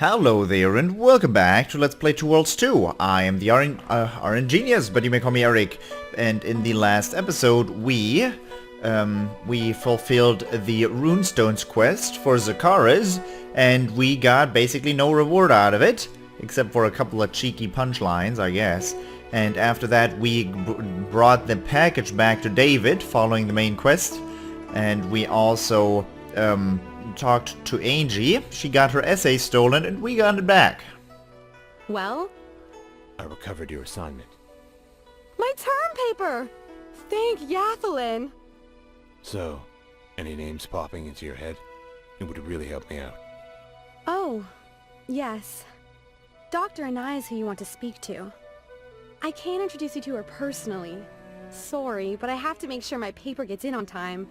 Hello there and welcome back to Let's Play Two Worlds 2. I am the RNGenius, but you may call me Eric. And in the last episode we fulfilled the Runestones quest for Zakaras, and we got basically no reward out of it, except for a couple of cheeky punchlines, I guess. And after that we brought the package back to David following the main quest, and we also talked to Angie. She got her essay stolen and we got it back. Well? I recovered your assignment. My term paper! Thank Yathalin! So, any names popping into your head? It would really help me out. Oh, yes. Dr. Anaya is who you want to speak to. I can't introduce you to her personally. Sorry, but I have to make sure my paper gets in on time.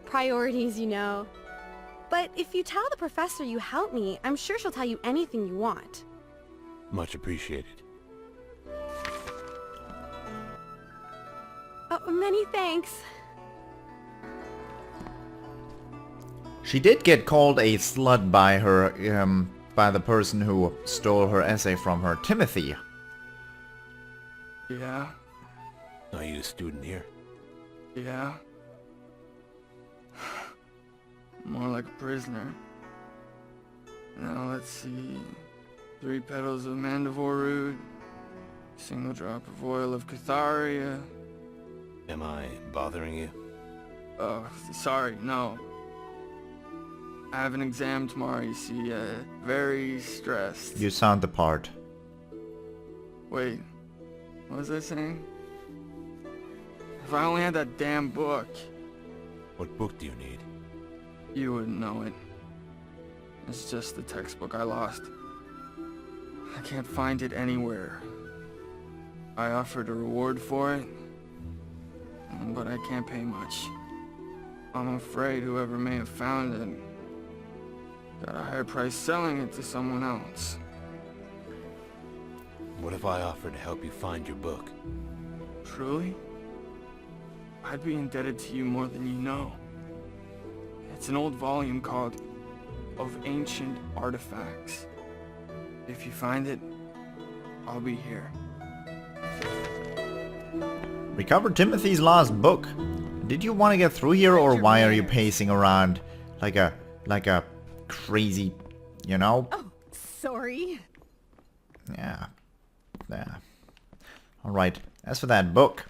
Priorities, you know. But if you tell the professor you helped me, I'm sure she'll tell you anything you want. Much appreciated. Oh, many thanks. She did get called a slut by her, by the person who stole her essay from her, Timothy. Yeah? Are you a student here? Yeah? More like a prisoner. Now let's see. 3 petals of mandivore root. Single drop of oil of Catharia. Am I bothering you? Oh, sorry, no. I have an exam tomorrow, you see. Very stressed. You sound the part. Wait, what was I saying? If I only had that damn book. What book do you need? You wouldn't know it. It's just the textbook I lost. I can't find it anywhere. I offered a reward for it, but I can't pay much. I'm afraid whoever may have found it got a higher price selling it to someone else. What if I offered to help you find your book? Truly? I'd be indebted to you more than you know. It's an old volume called Of Ancient Artifacts. If you find it, I'll be here. Recovered Timothy's lost book. Did you want to get through here, or why are you pacing around like a crazy, you know? Oh, sorry. Yeah. Alright, as for that book,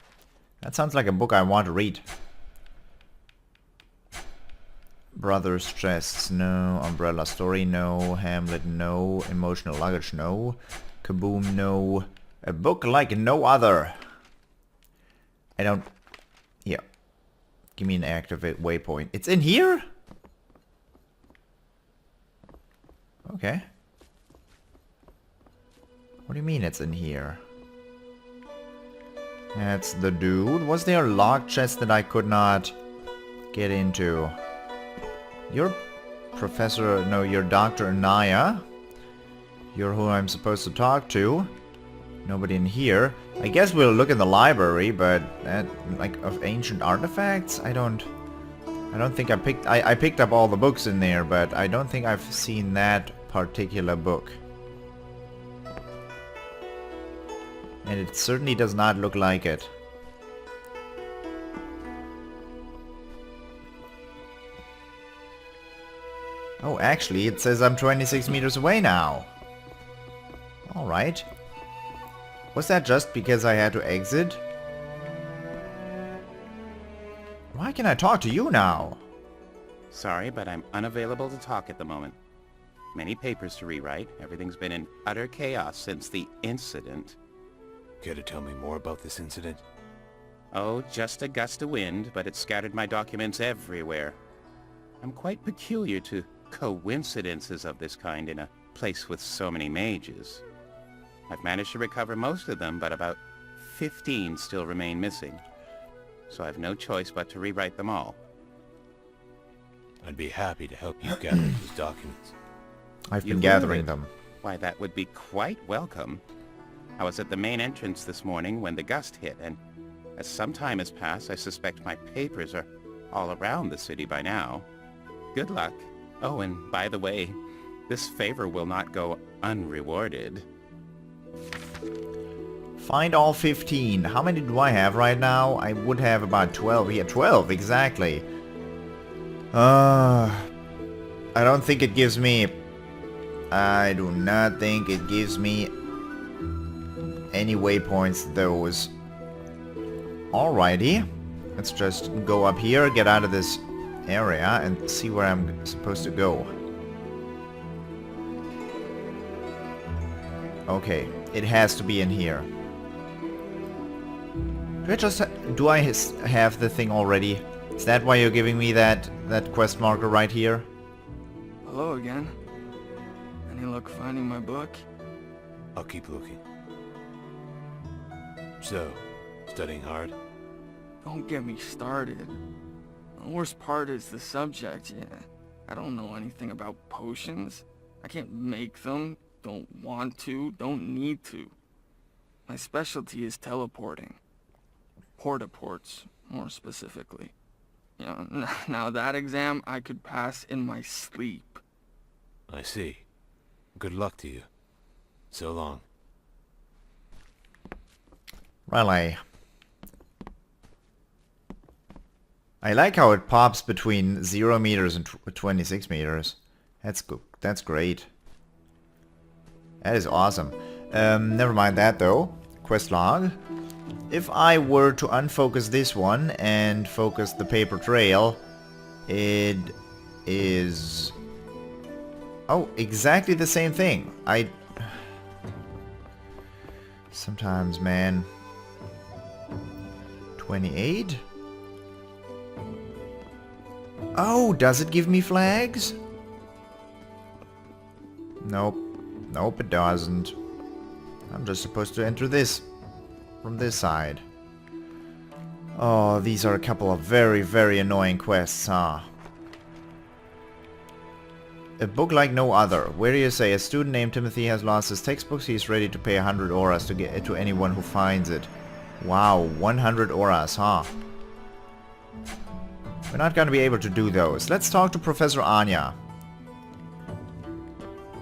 that sounds like a book I want to read. Brother's chests, no. Umbrella story, no. Hamlet, no. Emotional luggage, no. Kaboom, no. A book like no other. I don't... Here. Give me an activate waypoint. It's in here? Okay. What do you mean it's in here? That's the dude. Was there a locked chest that I could not get into? You're Professor... No, you're Dr. Anaya. You're who I'm supposed to talk to. Nobody in here. I guess we'll look in the library, but that, like, of ancient artifacts? I don't think I picked... I picked up all the books in there, but I don't think I've seen that particular book. And it certainly does not look like it. Oh, actually, it says I'm 26 meters away now. Alright. Was that just because I had to exit? Why can I talk to you now? Sorry, but I'm unavailable to talk at the moment. Many papers to rewrite. Everything's been in utter chaos since the incident. Care to tell me more about this incident? Oh, just a gust of wind, but it scattered my documents everywhere. I'm quite peculiar to coincidences of this kind in a place with so many mages. I've managed to recover most of them, but about 15 still remain missing. So I've no choice but to rewrite them all. I'd be happy to help you gather these documents. I've You been gathering would? them. Why, that would be quite welcome. I was at the main entrance this morning when the gust hit, and as some time has passed, I suspect my papers are all around the city by now. Good luck. Oh, and by the way, This favor will not go unrewarded. Find all 15. How many do I have right now? I would have about 12. Yeah, 12, exactly. I don't think it gives me... I do not think it gives me any waypoints, those. Alrighty. Let's just go up here, get out of this area, and see where I'm supposed to go. Okay, it has to be in here. Do I have the thing already? Is that why you're giving me that quest marker right here? Hello again. Any luck finding my book? I'll keep looking. So, studying hard? Don't get me started. The worst part is the subject, yeah. I don't know anything about potions. I can't make them, don't want to, don't need to. My specialty is teleporting. Portaports, more specifically. You know, now that exam I could pass in my sleep. I see. Good luck to you. So long. Well, I like how it pops between 0 meters and 26 meters. That's good. That's great. That is awesome. Never mind that though. Quest log. If I were to unfocus this one and focus the paper trail, it is... Oh, exactly the same thing. Sometimes, man. 28? Oh, does it give me flags? Nope. Nope, it doesn't. I'm just supposed to enter this from this side. Oh, these are a couple of very, very annoying quests, huh? A book like no other. Where do you say a student named Timothy has lost his textbooks? He is ready to pay 100 auras to get to anyone who finds it. Wow, 100 auras, huh? We're not gonna be able to do those. Let's talk to Professor Anya.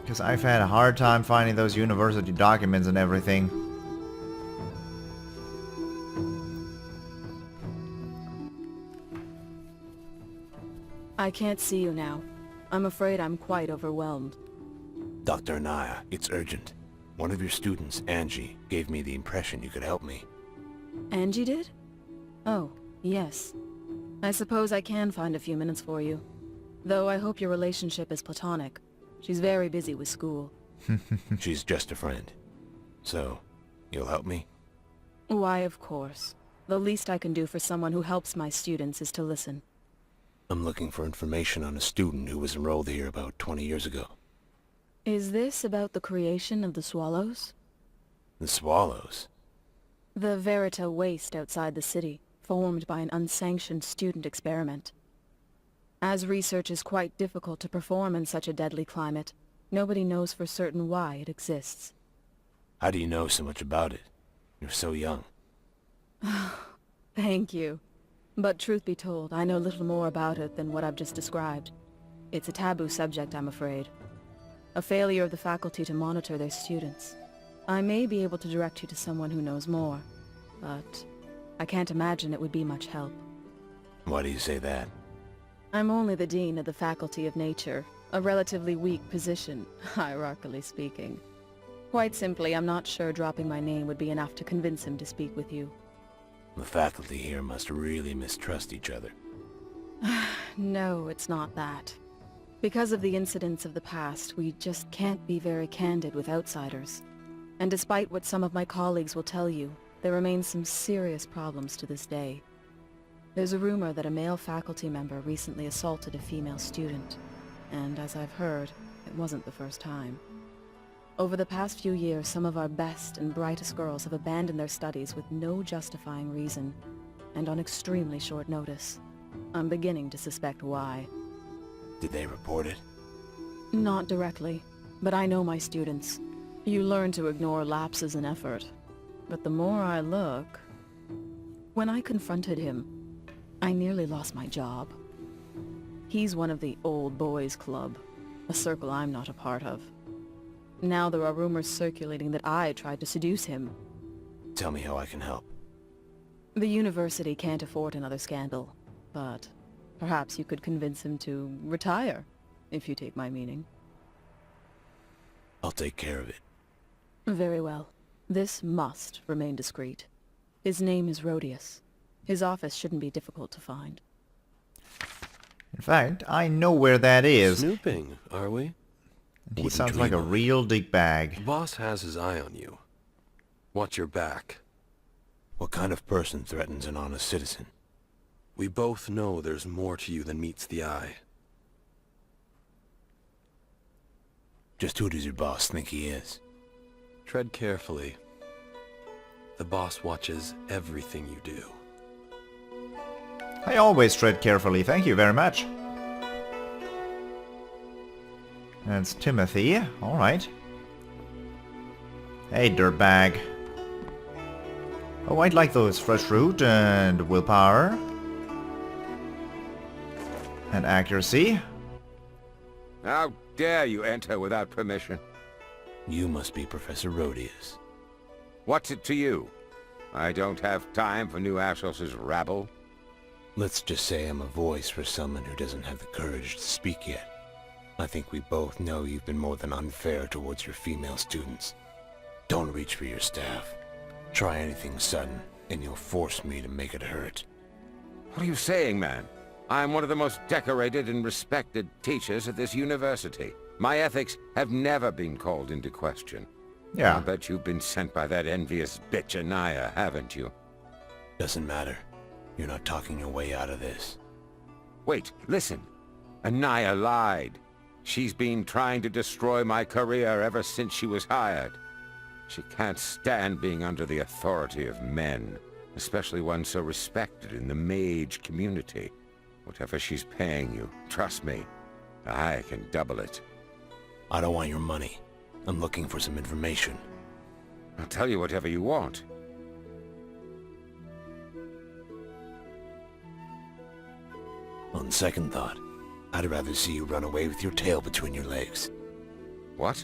Because I've had a hard time finding those university documents and everything. I can't see you now. I'm afraid I'm quite overwhelmed. Dr. Anaya, it's urgent. One of your students, Angie, gave me the impression you could help me. Angie did? Oh, yes. I suppose I can find a few minutes for you. Though I hope your relationship is platonic. She's very busy with school. She's just a friend. So, you'll help me? Why, of course. The least I can do for someone who helps my students is to listen. I'm looking for information on a student who was enrolled here about 20 years ago. Is this about the creation of the swallows? The swallows? The Verita waste outside the city, formed by an unsanctioned student experiment. As research is quite difficult to perform in such a deadly climate, nobody knows for certain why it exists. How do you know so much about it? You're so young. Thank you. But truth be told, I know little more about it than what I've just described. It's a taboo subject, I'm afraid. A failure of the faculty to monitor their students. I may be able to direct you to someone who knows more, but I can't imagine it would be much help. Why do you say that? I'm only the Dean of the Faculty of Nature, a relatively weak position, hierarchically speaking. Quite simply, I'm not sure dropping my name would be enough to convince him to speak with you. The faculty here must really mistrust each other. No, it's not that. Because of the incidents of the past, we just can't be very candid with outsiders. And despite what some of my colleagues will tell you, there remain some serious problems to this day. There's a rumor that a male faculty member recently assaulted a female student. And as I've heard, it wasn't the first time. Over the past few years, some of our best and brightest girls have abandoned their studies with no justifying reason, and on extremely short notice. I'm beginning to suspect why. Did they report it? Not directly, but I know my students. You learn to ignore lapses in effort. But the more I look... When I confronted him, I nearly lost my job. He's one of the old boys club. a circle I'm not a part of. Now there are rumors circulating that I tried to seduce him. Tell me how I can help. The university can't afford another scandal, but perhaps you could convince him to retire, if you take my meaning. I'll take care of it. Very well. This must remain discreet. His name is Rhodius. His office shouldn't be difficult to find. In fact, I know where that is. Snooping, are we? He Wouldn't sounds like a dream of it. real dickbag. The boss has his eye on you. Watch your back. What kind of person threatens an honest citizen? We both know there's more to you than meets the eye. Just who does your boss think he is? Tread carefully. The boss watches everything you do. I always tread carefully, thank you very much. That's Timothy, alright. Hey, dirtbag. Oh, I'd like those fresh fruit and willpower. And accuracy. How dare you enter without permission? You must be Professor Rhodius. What's it to you? I don't have time for new Ashos's rabble. Let's just say I'm a voice for someone who doesn't have the courage to speak yet. I think we both know you've been more than unfair towards your female students. Don't reach for your staff. Try anything sudden, and you'll force me to make it hurt. What are you saying, man? I'm one of the most decorated and respected teachers at this university. My ethics have never been called into question. Yeah. I bet you've been sent by that envious bitch Anaya, haven't you? Doesn't matter. You're not talking your way out of this. Wait, listen. Anaya lied. She's been trying to destroy my career ever since she was hired. She can't stand being under the authority of men, especially one so respected in the mage community. Whatever she's paying you, trust me, I can double it. I don't want your money. I'm looking for some information. I'll tell you whatever you want. On second thought, I'd rather see you run away with your tail between your legs. What?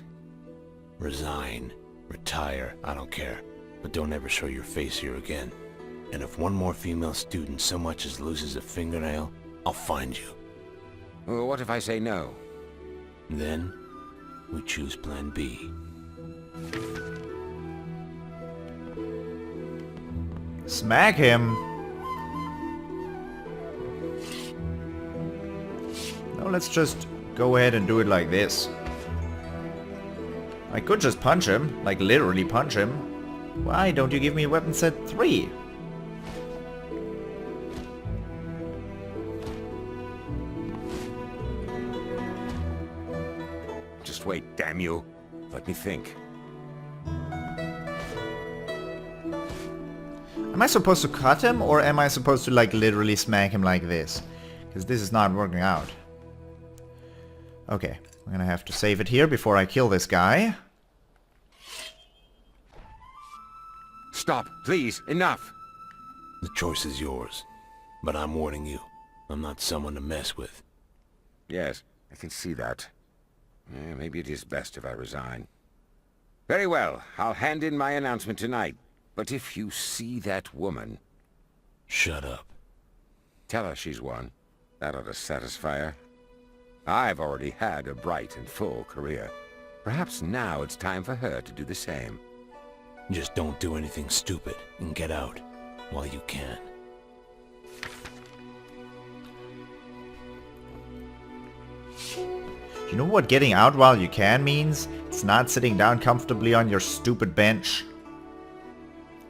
Resign. Retire. I don't care. But don't ever show your face here again. And if one more female student so much as loses a fingernail, I'll find you. Well, what if I say no? Then, we choose Plan B. Smack him! No, let's just go ahead and do it like this. I could just punch him, like literally punch him. Why don't you give me weapon set 3? Just wait, damn you. Let me think. Am I supposed to cut him, or am I supposed to like literally smack him like this? Because this is not working out. Okay, I'm gonna have to save it here before I kill this guy. Stop, please, enough! The choice is yours. But I'm warning you, I'm not someone to mess with. Yes, I can see that. Maybe it is best if I resign. Very well, I'll hand in my announcement tonight. But if you see that woman... Shut up. Tell her she's won. That ought to satisfy her. I've already had a bright and full career. Perhaps now it's time for her to do the same. Just don't do anything stupid and get out while you can. You know what getting out while you can means? It's not sitting down comfortably on your stupid bench.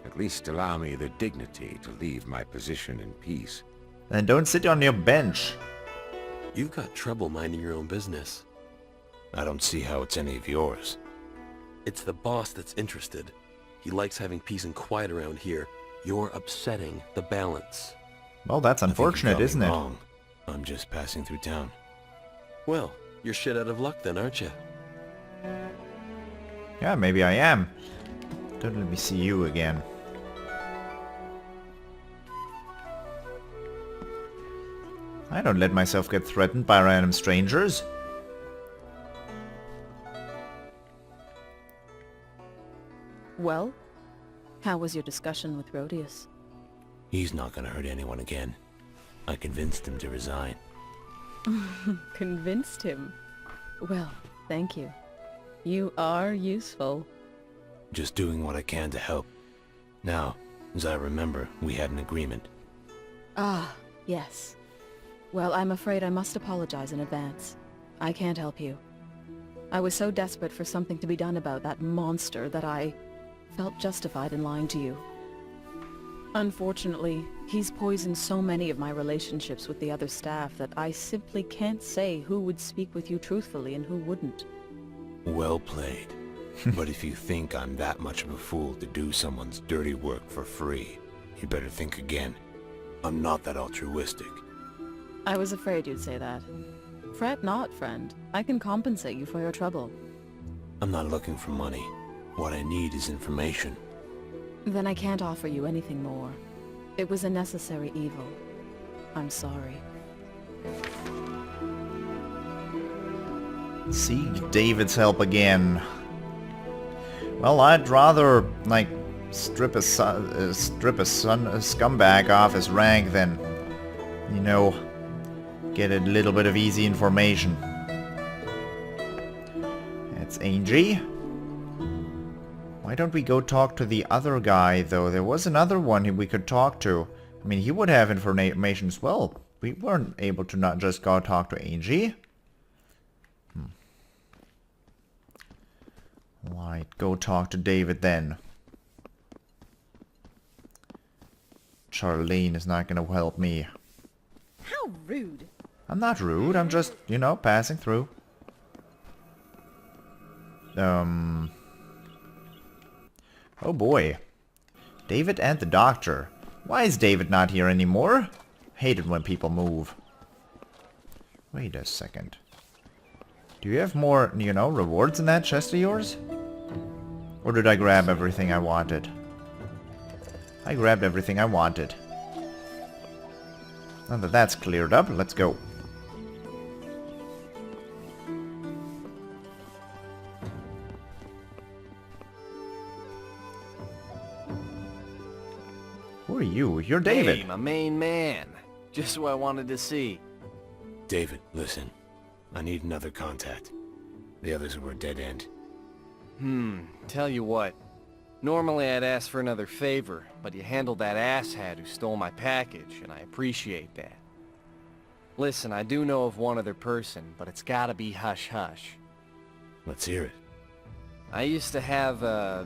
At least allow me the dignity to leave my position in peace. Then don't sit on your bench. You've got trouble minding your own business. I don't see how it's any of yours. It's the boss that's interested. He likes having peace and quiet around here. You're upsetting the balance. Well, that's I think you unfortunate, got me isn't it? wrong. I'm just passing through town. Well, you're shit out of luck then, aren't you? Yeah, maybe I am. Don't let me see you again. I don't let myself get threatened by random strangers. Well, how was your discussion with Rhodius? He's not gonna hurt anyone again. I convinced him to resign. Convinced him? Well, thank you. You are useful. Just doing what I can to help. Now, as I remember, we had an agreement. Ah, yes. Well, I'm afraid I must apologize in advance. I can't help you. I was so desperate for something to be done about that monster that I felt justified in lying to you. Unfortunately, he's poisoned so many of my relationships with the other staff that I simply can't say who would speak with you truthfully and who wouldn't. Well played. But if you think I'm that much of a fool to do someone's dirty work for free, you better think again. I'm not that altruistic. I was afraid you'd say that. Fret not, friend. I can compensate you for your trouble. I'm not looking for money. What I need is information. Then I can't offer you anything more. It was a necessary evil. I'm sorry. Seek David's help again. Well, I'd rather, like, strip a scumbag off his rank than, you know, get a little bit of easy information. That's Angie. Why don't we go talk to the other guy, though? There was another one we could talk to. I mean, he would have information as well. We weren't able to not just go talk to Angie. Right, go talk to David then. Charlene is not gonna help me. How rude. I'm not rude, I'm just, you know, passing through. Oh boy. David and the doctor. Why is David not here anymore? Hate it when people move. Wait a second. Do you have more, you know, rewards in that chest of yours? Or did I grab everything I wanted? I grabbed everything I wanted. Now that that's cleared up, let's go. Who are you? You're David. Hey, my main man. Just who I wanted to see. David, listen. I need another contact. The others were a dead end. Tell you what. Normally I'd ask for another favor, but you handled that asshat who stole my package, and I appreciate that. Listen, I do know of one other person, but it's gotta be hush-hush. Let's hear it. I used to have a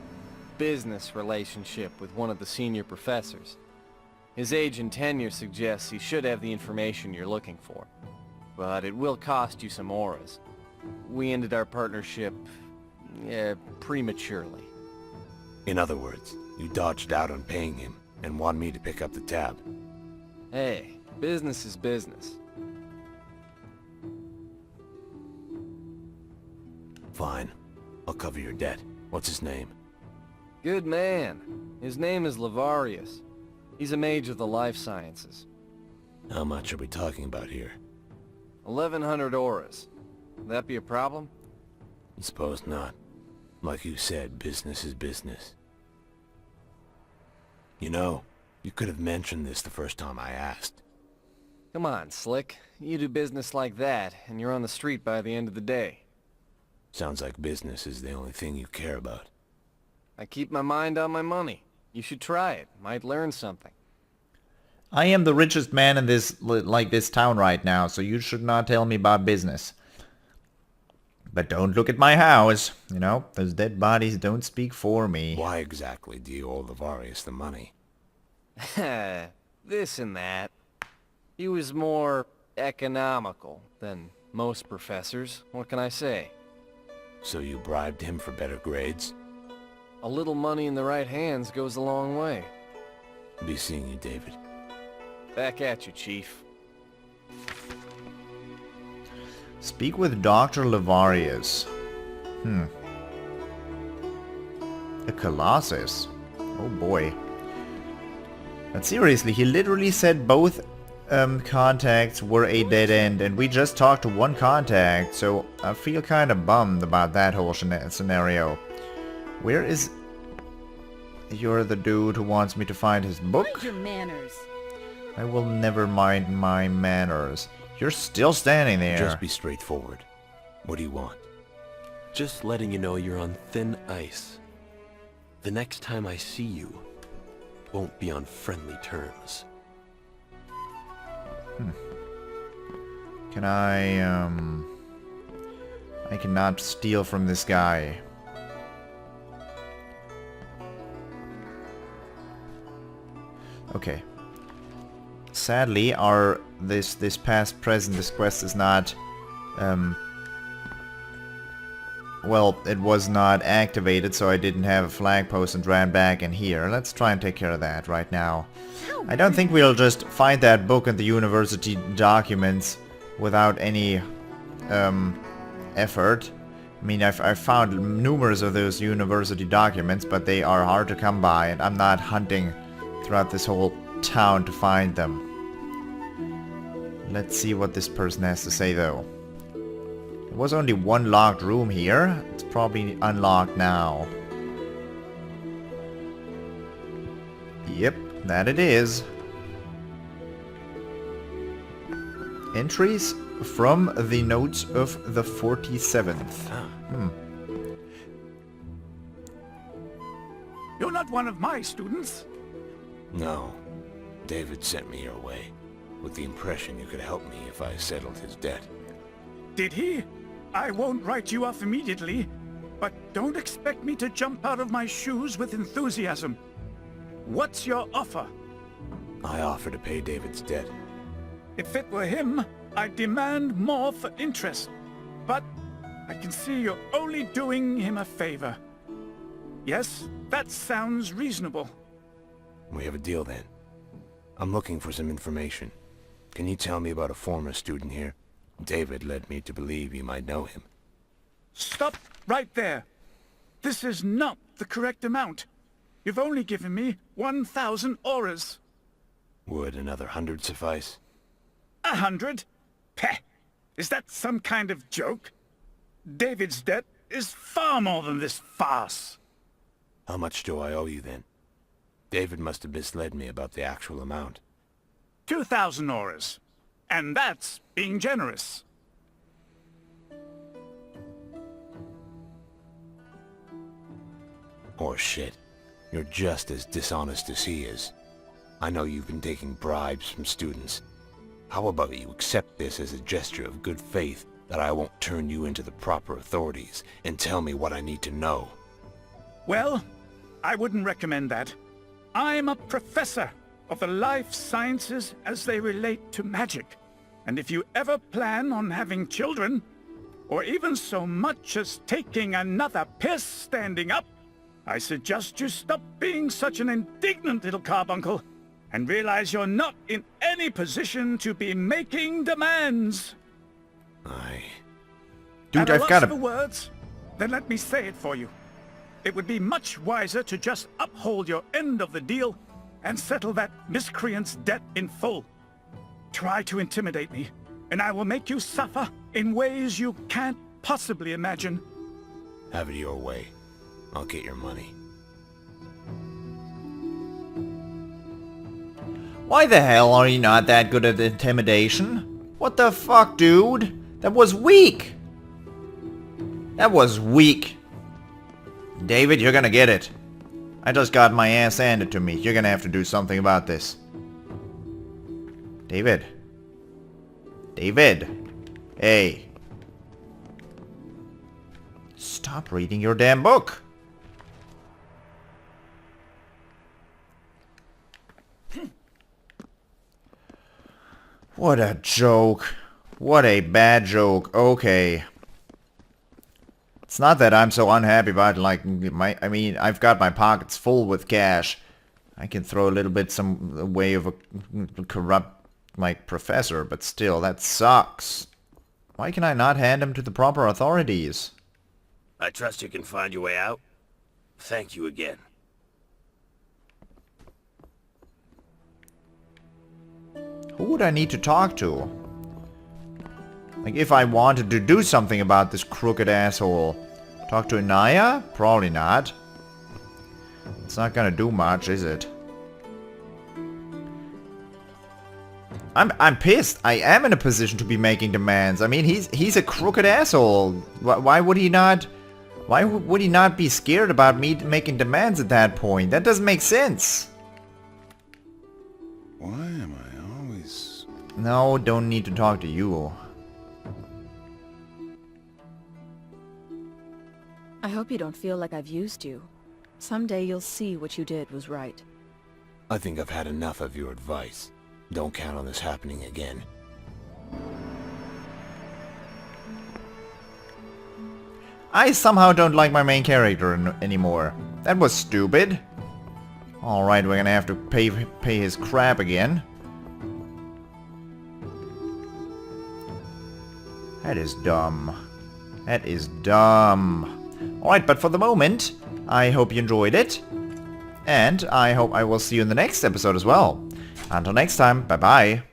business relationship with one of the senior professors. His age and tenure suggests he should have the information you're looking for. But it will cost you some auras. We ended our partnership, prematurely. In other words, you dodged out on paying him and want me to pick up the tab. Hey, business is business. Fine. I'll cover your debt. What's his name? Good man. His name is Levarieus. He's a mage of the life sciences. How much are we talking about here? 1,100 auras. Would that be a problem? I suppose not. Like you said, business is business. You know, you could have mentioned this the first time I asked. Come on, Slick. You do business like that, and you're on the street by the end of the day. Sounds like business is the only thing you care about. I keep my mind on my money. You should try it. Might learn something. I am the richest man in this, like, this town right now, so you should not tell me about business. But don't look at my house. You know, those dead bodies don't speak for me. Why exactly do you owe Levarieus the money? This and that. He was more economical than most professors. What can I say? So you bribed him for better grades? A little money in the right hands goes a long way. Be seeing you, David. Back at you, Chief. Speak with Dr. Levarieus. A Colossus. Oh boy. But seriously, he literally said both contacts were a dead end, and we just talked to one contact, so I feel kind of bummed about that whole scenario. Where is You're the dude who wants me to find his book? Mind your manners. I will never mind my manners. You're still standing there. Just be straightforward. What do you want? Just letting you know you're on thin ice. The next time I see you, won't be on friendly terms. Can I cannot steal from this guy. Okay. Sadly, this past present this quest is not well, it was not activated, so I didn't have a flag post and ran back in here. Let's try and take care of that right now. I don't think we'll just find that book in the university documents without any effort. I mean, I've found numerous of those university documents, but they are hard to come by, and I'm not hunting throughout this whole town to find them. Let's see what this person has to say, though. There was only one locked room here. It's probably unlocked now. Yep, that it is. Entries from the notes of the 47th. You're not one of my students. No. David sent me your way, with the impression you could help me if I settled his debt. Did he? I won't write you off immediately, but don't expect me to jump out of my shoes with enthusiasm. What's your offer? I offer to pay David's debt. If it were him, I'd demand more for interest. But I can see you're only doing him a favor. Yes, that sounds reasonable. We have a deal then. I'm looking for some information. Can you tell me about a former student here? David led me to believe you might know him. Stop right there. This is not the correct amount. You've only given me 1,000 auras. Would another 100 suffice? 100? Peh! Is that some kind of joke? David's debt is far more than this farce. How much do I owe you then? David must have misled me about the actual amount. 2,000 auras. And that's being generous. Or shit. You're just as dishonest as he is. I know you've been taking bribes from students. How about you accept this as a gesture of good faith that I won't turn you into the proper authorities and tell me what I need to know? Well, I wouldn't recommend that. I'm a professor of the life sciences as they relate to magic. And if you ever plan on having children, or even so much as taking another piss standing up, I suggest you stop being such an indignant little carbuncle and realize you're not in any position to be making demands. Dude, I've got for words? Then let me say it for you. It would be much wiser to just uphold your end of the deal and settle that miscreant's debt in full. Try to intimidate me, and I will make you suffer in ways you can't possibly imagine. Have it your way. I'll get your money. Why the hell are you not that good at intimidation? What the fuck, dude? That was weak! That was weak. David, you're gonna get it. I just got my ass handed to me. You're gonna have to do something about this. David. David. Hey. Stop reading your damn book. What a joke. What a bad joke. Okay. It's not that I'm so unhappy about like I mean, I've got my pockets full with cash. I can throw a little bit some way of a corrupt like professor, but still, that sucks. Why can I not hand him to the proper authorities? I trust you can find your way out. Thank you again. Who would I need to talk to? Like, if I wanted to do something about this crooked asshole. Talk to Anaya? Probably not. It's not gonna do much, is it? I'm pissed. I am in a position to be making demands. I mean, he's a crooked asshole. Why would he not? Why would he not be scared about me making demands at that point? That doesn't make sense. Why am I always... No, don't need to talk to you. I hope you don't feel like I've used you. Someday you'll see what you did was right. I think I've had enough of your advice. Don't count on this happening again. I somehow don't like my main character anymore. That was stupid. Alright, we're gonna have to pay his crap again. That is dumb. That is dumb. Alright, but for the moment, I hope you enjoyed it. And I hope I will see you in the next episode as well. Until next time, bye bye.